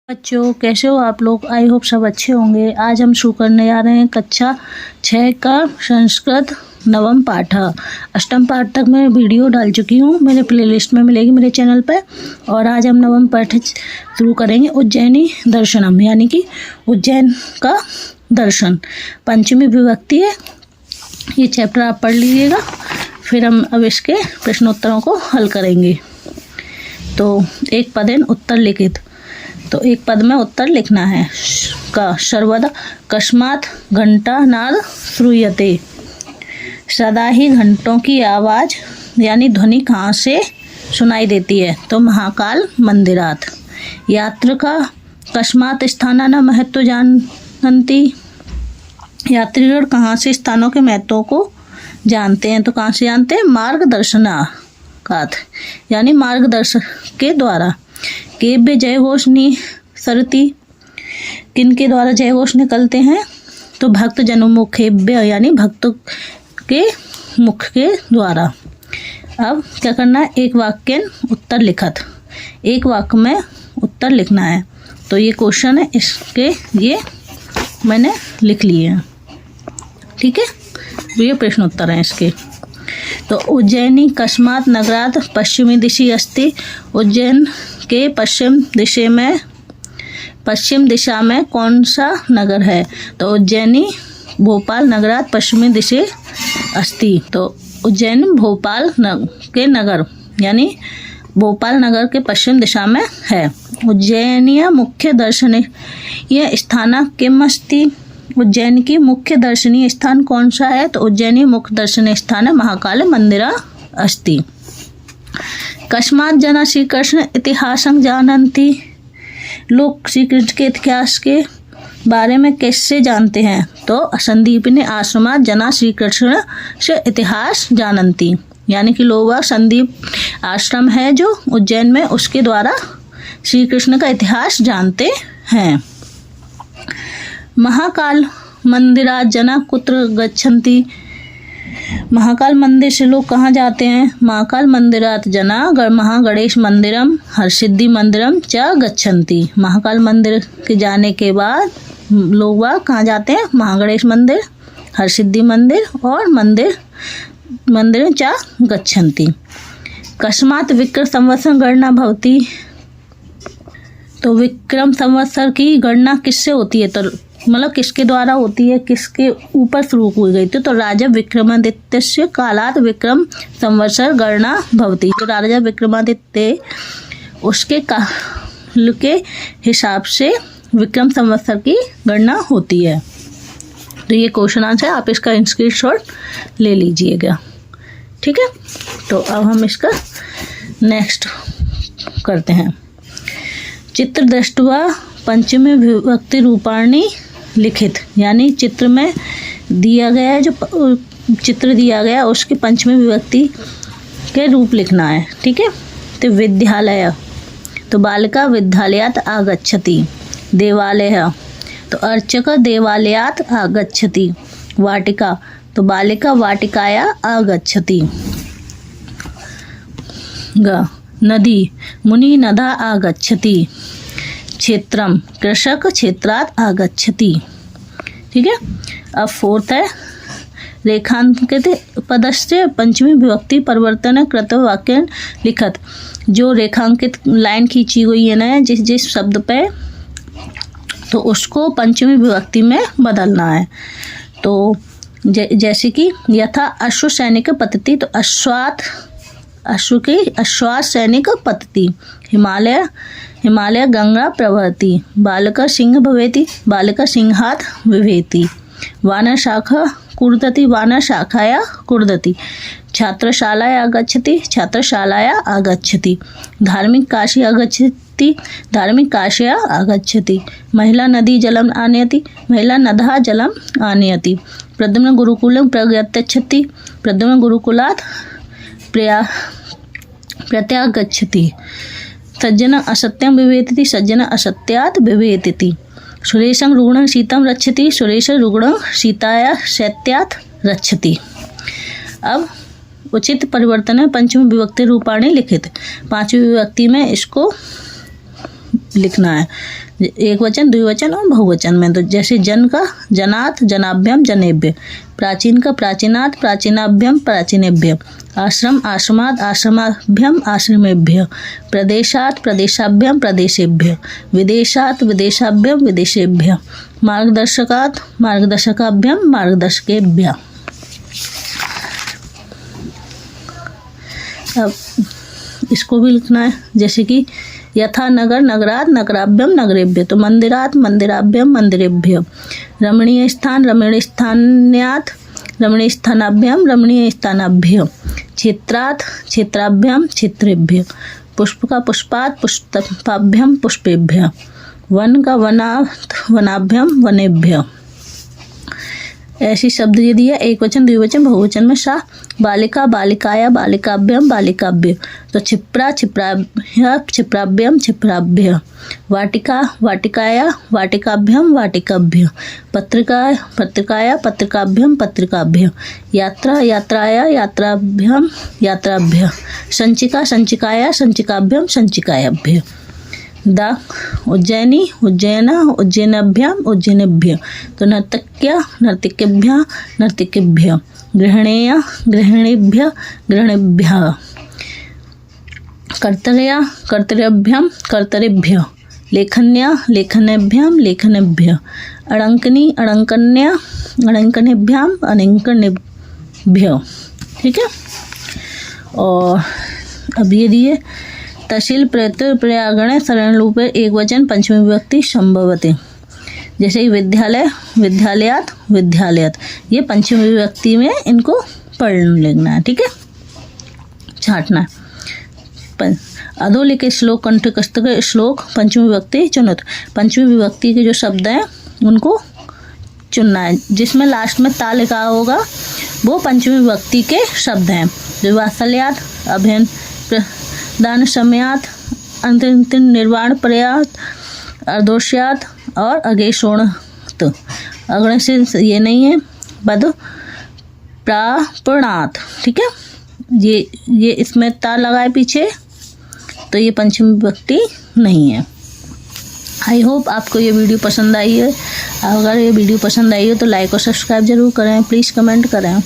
बच्चों कैसे हो आप लोग। आई होप सब अच्छे होंगे। आज हम शुरू करने जा रहे हैं कक्षा 6 का संस्कृत नवम पाठ। अष्टम पाठ तक मैं वीडियो डाल चुकी हूँ, मेरे प्लेलिस्ट में मिलेगी मेरे चैनल पर। और आज हम नवम पाठ शुरू करेंगे। उज्जैनी दर्शनम यानी कि उज्जैन का दर्शन, पंचमी विभक्ति है। ये चैप्टर आप पढ़ लीजिएगा, फिर हम अब इसके प्रश्नोत्तरों को हल करेंगे। तो एक पदेन उत्तर लिखित, तो एक पद में उत्तर लिखना है। का सर्वदा कस्मात घंटा नाद श्रूयते, सदा ही घंटों की आवाज़ यानी ध्वनि कहाँ से सुनाई देती है। तो महाकाल मंदिरात। यात्रिका कस्मात स्थाना न महत्व जानती, यात्रीगण कहाँ से स्थानों के महत्व को जानते हैं। तो कहाँ से जानते हैं? मार्गदर्शनाकात यानी मार्गदर्शक के द्वारा। केव्य जयघोष निसरती, किन के द्वारा जयघोष निकलते हैं? तो भक्त जनोमुखेभ्य यानी भक्तों के मुख के द्वारा। अब क्या करना है? एक वाक्य उत्तर लिखत, एक वाक्य में उत्तर लिखना है। तो ये क्वेश्चन है, इसके ये मैंने लिख लिए हैं, ठीक है। ये प्रश्न उत्तर हैं इसके। तो उज्जैनी कस्मात नगरात पश्चिमी दिशि अस्ति, उज्जैन के पश्चिम दिशा में कौन सा नगर है? तो उज्जैनी भोपाल नगरात पश्चिमी दिशे अस्ति। तो उज्जैन भोपाल के नगर यानी भोपाल नगर के पश्चिम दिशा में है। उज्जैनीय मुख्य दर्शनीय स्थान किम अस्ति, उज्जैन की मुख्य दर्शनीय स्थान कौन सा है? तो उज्जैनी मुख्य दर्शनीय स्थान है महाकाल मंदिरा अस्ति। कस्मात जना श्री कृष्ण इतिहासं जानन्ति, लोग श्री कृष्ण के इतिहास के बारे में कैसे जानते हैं? तो संदीपनी आश्रमात जना श्री कृष्ण से इतिहास जानन्ति, यानी कि लोग संदीप आश्रम है जो उज्जैन में, उसके द्वारा श्री कृष्ण का इतिहास जानते हैं। महाकाल मंदिरात जना कुत्र गच्छन्ति, महाकाल मंदिर से लोग कहाँ जाते हैं? महाकाल मंदिरात जना महागणेश मंदिरम हरसिद्धि मंदिरम च गच्छन्ति, महाकाल मंदिर के जाने के बाद लोग वह कहाँ जाते हैं? महागणेश मंदिर, हरसिद्धि मंदिर और मंदिर च गच्छन्ति। कस्मात विक्रम संवत्सर गणना भवति, तो विक्रम संवत्सर की गणना किससे होती है? तो मतलब किसके द्वारा होती है, किसके ऊपर शुरू की गई थी? तो राजा विक्रमादित्य से कालात विक्रम संवत्सर गणना भवति, जो राजा विक्रमादित्य उसके काल के हिसाब से विक्रम संवत्सर की गणना होती है। तो ये क्वेश्चन आंसर है, आप इसका स्क्रीनशॉट ले लीजिएगा, ठीक है। तो अब हम इसका नेक्स्ट करते हैं। चित्र दृष्टवा पंचमी विभक्ति रूपाणी लिखित, यानी चित्र में दिया गया है, जो चित्र दिया गया उसके पंचमी विभक्ति के रूप लिखना है, ठीक है। तो विद्यालय, तो बालिका विद्यालयात आगच्छति। देवालय, तो अर्चक देवालयात आगच्छति। वाटिका, तो बालिका वाटिकाया आगच्छति। नदी, मुनि नदा आगच्छति। क्षेत्रम, कृषक क्षेत्रात आगच्छति, ठीक है। अब फोर्थ है रेखांकित पदस्य पंचमी विभक्ति परिवर्तन कृत वाक्य लिखत, जो रेखांकित लाइन खींची हुई है ना जिस शब्द पे, तो उसको पंचमी विभक्ति में बदलना है। तो जैसे कि यथा अश्व सैनिक पतति, तो अश्व की अश्वास सैनिक पतति। हिमालय गंगा प्रवहति। बालक सिंह भवेति, बालक सिंहात विभेति। वानर शाखा कुर्दति, वानर शाखाया कुर्दति। छात्रशालाया आगच्छति, छात्रशालाया आगच्छति। धार्मिक काशी आगच्छति, धार्मिक काशया आगच्छति। महिला नदी जलम आनयति, महिला नदः जलम आनयति। प्रद्युम्न गुरुकुलं प्रगच्छति, प्रद्युम्न गुरुकुलात् प्रत्यागच्छति। सज्जन असत्यं विवेदिति, सज्जन असत्यात् विवेदिति। सुरेशं रुग्णं शीतं रक्षति, सुरेश रुग्णं शीताया शैत्यात् रक्षति। अब उचित परिवर्तन है पंचमी विभक्ति रूपाणी लिखित। पांचवी विभक्ति में इसको लिखना है, एक वचन, द्विवचन और बहुवचन में। तो जैसे जन का जनात्, जनाभ्यम, जनेभ्य। प्राचीन का प्राचीनात्, प्राचीनाभ्यम, प्राचीनेभ्य। आश्रम, आश्रमात्, आश्रमाभ्यम, आश्रमेभ्य। प्रदेशात्, प्रदेशाभ्यम, प्रदेशेभ्य। विदेशात्, विदेशाभ्यम, विदेशेभ्य। मार्गदर्शकात्, मार्गदर्शकाभ्यम, मार्गदर्शकेभ्य। अब इसको भी लिखना है, जैसे कि यथा नगर, नगरात्, नगराभ्यम, नगरेभ्य। तो मंदिरात्, मंदिराभ्यम, मंदिरेभ्य। रमणीय स्थान, रमणीय स्थान्यात्, रमणीय स्थानाभ्यम, रमणीय स्थानाभ्य। क्षेत्रात्, क्षेत्राभ्यम, क्षेत्रेभ्य। पुष्प का पुष्पात्, पुष्पाभ्यम, पुष्पेभ्य। वन का वनात्, वनाभ्यम, वनेभ्य। ऐसी शब्द ये दिया, एक वचन, द्विवचन, बहुवचन में सा। बालिका, बालिकाया, बालिकाभ्यम, बालिकाभ्य। तो क्षिप्रा, क्षिप्राभ्य, क्षिप्राभ्यम, क्षिप्राभ्य। वाटिका, वाटिकाया, वाटिकाभ्यम, वाटिकाभ्य। पत्रिका, पत्रिकाया, पत्रिकाभ्यम, पत्रिकाभ्य। यात्रा, यात्राया, यात्राभ्यम, यात्राभ्य। संचिका, संचिकाया, संचिकाभ्यम, संचिकायाभ्य। उज्जैनी, उज्जैना, उज्जैनाभ्याम, उज्जैनेभ्य। तो नर्तक्या, नर्तकेभ्यः, नर्तकेभ्य। गृहिणेय, गृहिणीभ्यः, गृहिणीभ्यः। कर्तर्या, कर्तर्यभ्यम, कर्तरेभ्य। लेखन्या, लेखनेभ्यम, लेखनेभ्य। अड़ंकनी, अड़ंकन्या, अड़ंकनेभ्याम, अड़ंकनेभ्य। ठीक है। और अब ये दिए तहसील, प्रत्यय, पर्यायगणे, सरण रूपे, एक वचन, पंचमी विभक्ति, संभवते। जैसे कि विद्यालय, विद्यालयात्, विद्यालयत्। ये पंचमी विभक्ति में इनको पढ़ लेना है। ठीक है, छांटना है। अधोलिखित श्लोक, कंठस्थ श्लोक, पंचमी विभक्ति चुनित। पंचमी विभक्ति के जो शब्द हैं उनको चुनना है, जिसमें लास्ट में ता लिखा होगा वो पंचमी विभक्ति के शब्द हैं। जो वात्सल्यात्, अभयन दान समयात्, अंतिम निर्वाण पर्यात, अर्धोष्यात और अगेशोणत। अगणे से ये नहीं है, बद प्रापणात्। ठीक है, ये इसमें ता लगाए पीछे, तो ये पंचमी विभक्ति नहीं है। आई होप आपको ये वीडियो पसंद आई है। अगर ये वीडियो पसंद आई हो तो लाइक और सब्सक्राइब जरूर करें। प्लीज़ कमेंट करें।